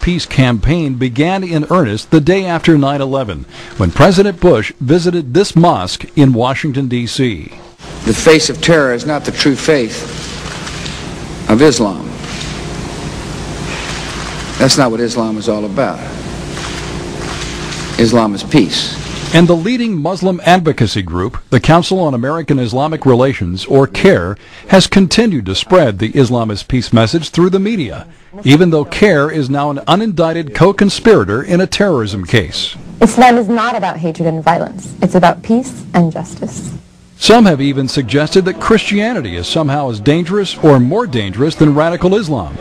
Peace campaign began in earnest the day after 9/11, when President Bush visited this mosque in Washington, D.C. The face of terror is not the true faith of Islam. That's not what Islam is all about. Islam is peace. And the leading Muslim advocacy group, the Council on American Islamic Relations, or CAIR, has continued to spread the Islamist peace message through the media, even though CAIR is now an unindicted co-conspirator in a terrorism case. Islam is not about hatred and violence. It's about peace and justice. Some have even suggested that Christianity is somehow as dangerous or more dangerous than radical Islam.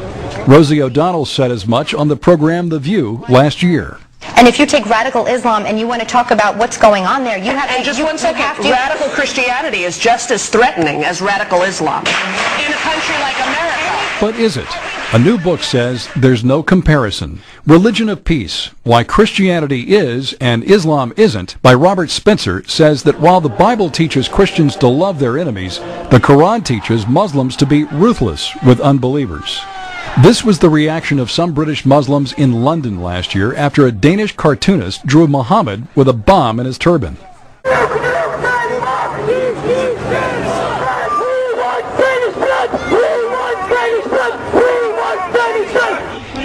Rosie O'Donnell said as much on the program The View last year. And if you take radical Islam and you want to talk about what's going on there, you have to... And just one second, radical Christianity is just as threatening as radical Islam in a country like America. But is it? A new book says there's no comparison. Religion of Peace, Why Christianity Is and Islam Isn't, by Robert Spencer, says that while the Bible teaches Christians to love their enemies, the Quran teaches Muslims to be ruthless with unbelievers. This was the reaction of some British Muslims in London last year after a Danish cartoonist drew Muhammad with a bomb in his turban.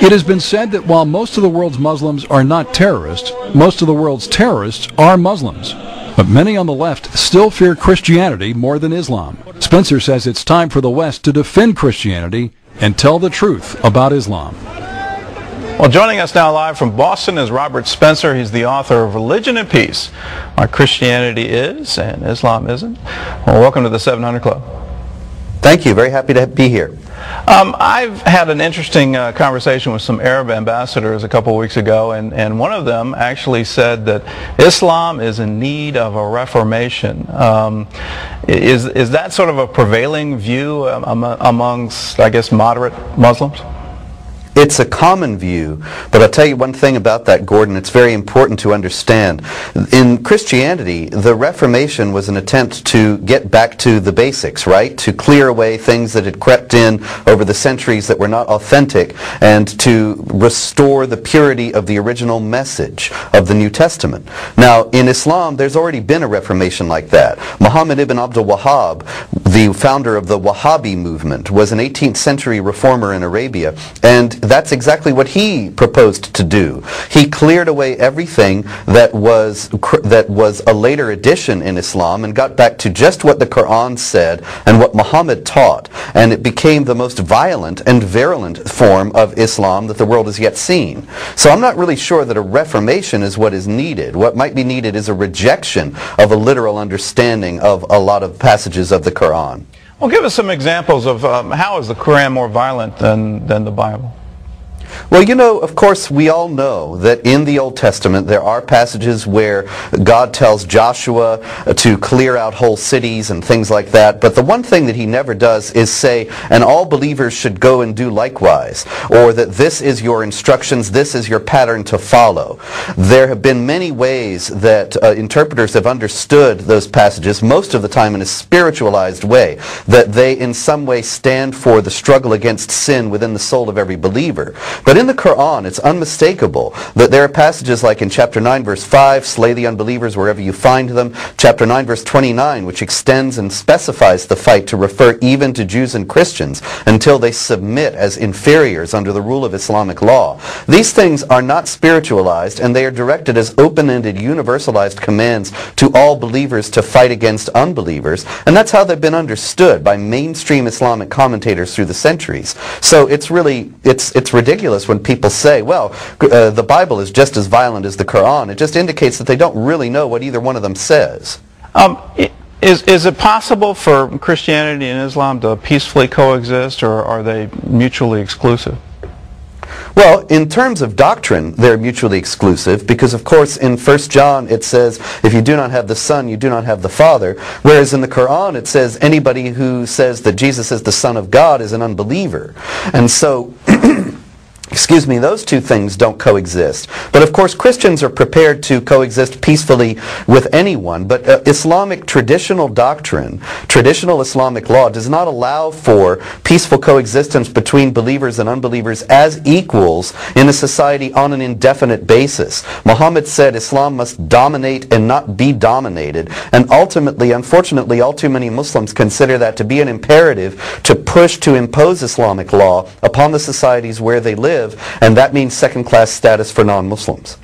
It has been said that while most of the world's Muslims are not terrorists, most of the world's terrorists are Muslims. But many on the left still fear Christianity more than Islam. Spencer says it's time for the West to defend Christianity and tell the truth about Islam. Well, joining us now live from Boston is Robert Spencer. He's the author of Religion and Peace, Why Christianity Is and Islam Isn't. Well, welcome to the 700 Club. Thank you. Very happy to be here. I've had an interesting conversation with some Arab ambassadors a couple of weeks ago, and one of them actually said that Islam is in need of a reformation. Is that sort of a prevailing view amongst, I guess, moderate Muslims? It's a common view, but I'll tell you one thing about that, Gordon. It's very important to understand. In Christianity, the Reformation was an attempt to get back to the basics, right? To clear away things that had crept in over the centuries that were not authentic, and to restore the purity of the original message of the New Testament. Now, in Islam, there's already been a Reformation like that. Muhammad ibn Abdul Wahhab, the founder of the Wahhabi movement, was an 18th century reformer in Arabia, and that's exactly what he proposed to do. He cleared away everything that was a later addition in Islam and got back to just what the Quran said and what Muhammad taught. And it became the most violent and virulent form of Islam that the world has yet seen. So I'm not really sure that a reformation is what is needed. What might be needed is a rejection of a literal understanding of a lot of passages of the Quran. Well, give us some examples of how is the Quran more violent than the Bible? Well, you know, of course, we all know that in the Old Testament there are passages where God tells Joshua to clear out whole cities and things like that, but the one thing that he never does is say, and all believers should go and do likewise, or that this is your instructions, this is your pattern to follow. There have been many ways that interpreters have understood those passages, most of the time in a spiritualized way, that they in some way stand for the struggle against sin within the soul of every believer. But in the Quran, it's unmistakable that there are passages like in chapter 9, verse 5, slay the unbelievers wherever you find them. Chapter 9, verse 29, which extends and specifies the fight to refer even to Jews and Christians until they submit as inferiors under the rule of Islamic law. These things are not spiritualized, and they are directed as open-ended, universalized commands to all believers to fight against unbelievers. And that's how they've been understood by mainstream Islamic commentators through the centuries. So it's really, it's ridiculous when people say, well, the Bible is just as violent as the Quran. It just indicates that they don't really know what either one of them says. Is it possible for Christianity and Islam to peacefully coexist, or are they mutually exclusive? Well, in terms of doctrine, they're mutually exclusive because, of course, in 1 John it says, if you do not have the Son, you do not have the Father, whereas in the Quran it says anybody who says that Jesus is the Son of God is an unbeliever. And so those two things don't coexist. But of course, Christians are prepared to coexist peacefully with anyone. But Islamic traditional doctrine, traditional Islamic law, does not allow for peaceful coexistence between believers and unbelievers as equals in a society on an indefinite basis. Muhammad said Islam must dominate and not be dominated. And ultimately, unfortunately, all too many Muslims consider that to be an imperative to push to impose Islamic law upon the societies where they live. And that means second-class status for non-Muslims.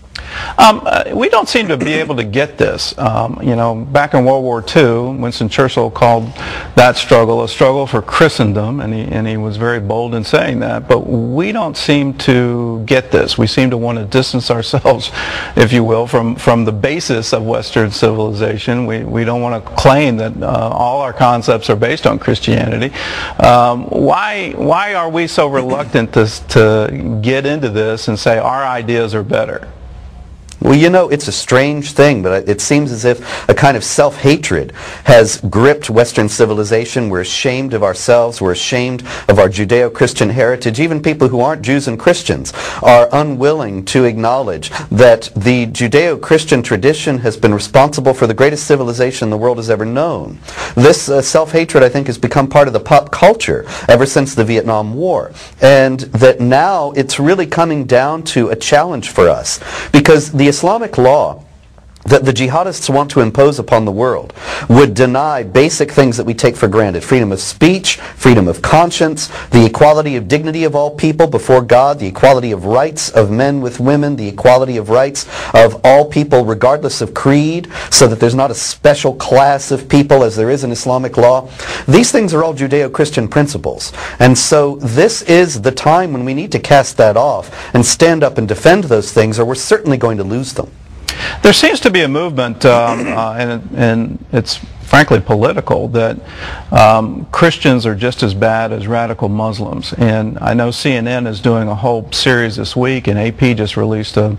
We don't seem to be able to get this. Back in World War II, Winston Churchill called that struggle a struggle for Christendom, and he was very bold in saying that. But we don't seem to get this. We seem to want to distance ourselves, if you will, from the basis of Western civilization. We don't want to claim that all our concepts are based on Christianity. Why are we so reluctant to get into this and say our ideas are better? Well, it's a strange thing, but it seems as if a kind of self-hatred has gripped Western civilization. We're ashamed of ourselves. We're ashamed of our Judeo-Christian heritage. Even people who aren't Jews and Christians are unwilling to acknowledge that the Judeo-Christian tradition has been responsible for the greatest civilization the world has ever known. This self-hatred, I think, has become part of the pop culture ever since the Vietnam War. And that now it's really coming down to a challenge for us, because the Islamic law that the jihadists want to impose upon the world would deny basic things that we take for granted: freedom of speech, freedom of conscience, the equality of dignity of all people before God, the equality of rights of men with women, the equality of rights of all people regardless of creed, so that there's not a special class of people as there is in Islamic law. These things are all Judeo-Christian principles. And so this is the time when we need to cast that off and stand up and defend those things, or we're certainly going to lose them. There seems to be a movement, and it's frankly political, that Christians are just as bad as radical Muslims. And I know CNN is doing a whole series this week, and AP just released a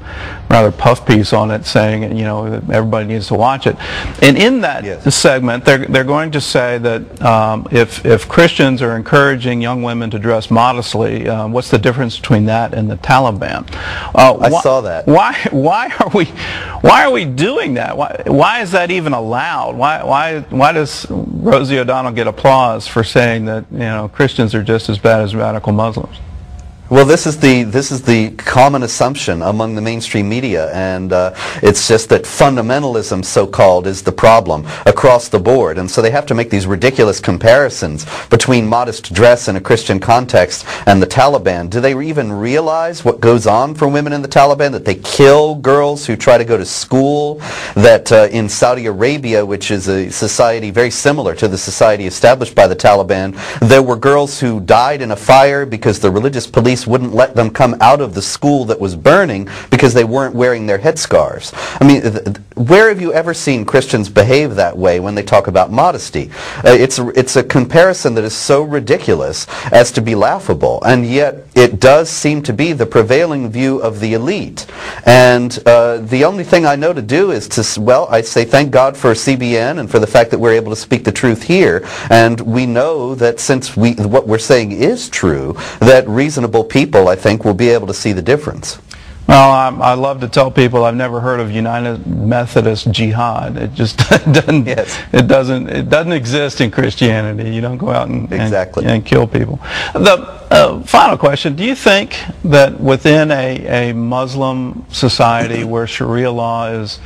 rather puff piece on it saying, that everybody needs to watch it. And in that segment, they're going to say that if Christians are encouraging young women to dress modestly, what's the difference between that and the Taliban? I saw that. Why are we doing that? Why is that even allowed? Why does Rosie O'Donnell get applause for saying that Christians are just as bad as radical Muslims? Well, this is the common assumption among the mainstream media, and it's just that fundamentalism, so-called, is the problem across the board. And so they have to make these ridiculous comparisons between modest dress in a Christian context and the Taliban. Do they even realize what goes on for women in the Taliban? That they kill girls who try to go to school? That in Saudi Arabia, which is a society very similar to the society established by the Taliban, there were girls who died in a fire because the religious police wouldn't let them come out of the school that was burning because they weren't wearing their headscarves. I mean, where have you ever seen Christians behave that way when they talk about modesty? It's a comparison that is so ridiculous as to be laughable, and yet it does seem to be the prevailing view of the elite. And the only thing I know to do is I say thank God for CBN and for the fact that we're able to speak the truth here, and we know that since what we're saying is true, that reasonable people, I think, will be able to see the difference. Well, I love to tell people I've never heard of United Methodist Jihad. It just doesn't. Yes. It doesn't exist in Christianity. You don't go out and kill people. The final question: do you think that within a Muslim society where Sharia law is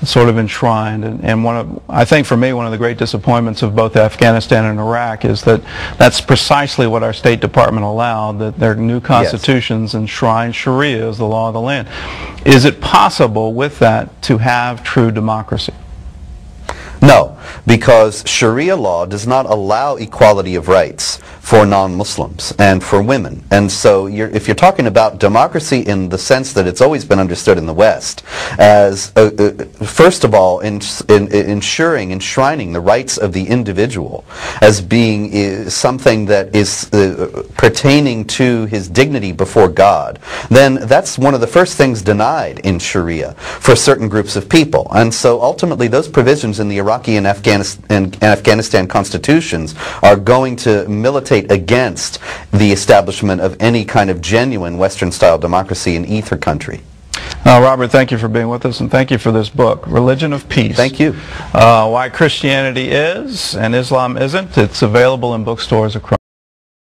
sort of enshrined, and I think for me one of the great disappointments of both Afghanistan and Iraq is that that's precisely what our State Department allowed, that their new constitutions enshrine Sharia as the law of the land. Is it possible with that to have true democracy? No, because Sharia law does not allow equality of rights for non-Muslims and for women. And so if you're talking about democracy in the sense that it's always been understood in the West as, first of all, enshrining the rights of the individual as being something that is pertaining to his dignity before God, then that's one of the first things denied in Sharia for certain groups of people. And so ultimately those provisions in the Iraq Iraqi and Afghanistan constitutions are going to militate against the establishment of any kind of genuine Western-style democracy in either country. Robert, thank you for being with us, and thank you for this book, Religion of Peace. Thank you. Why Christianity is and Islam isn't. It's available in bookstores across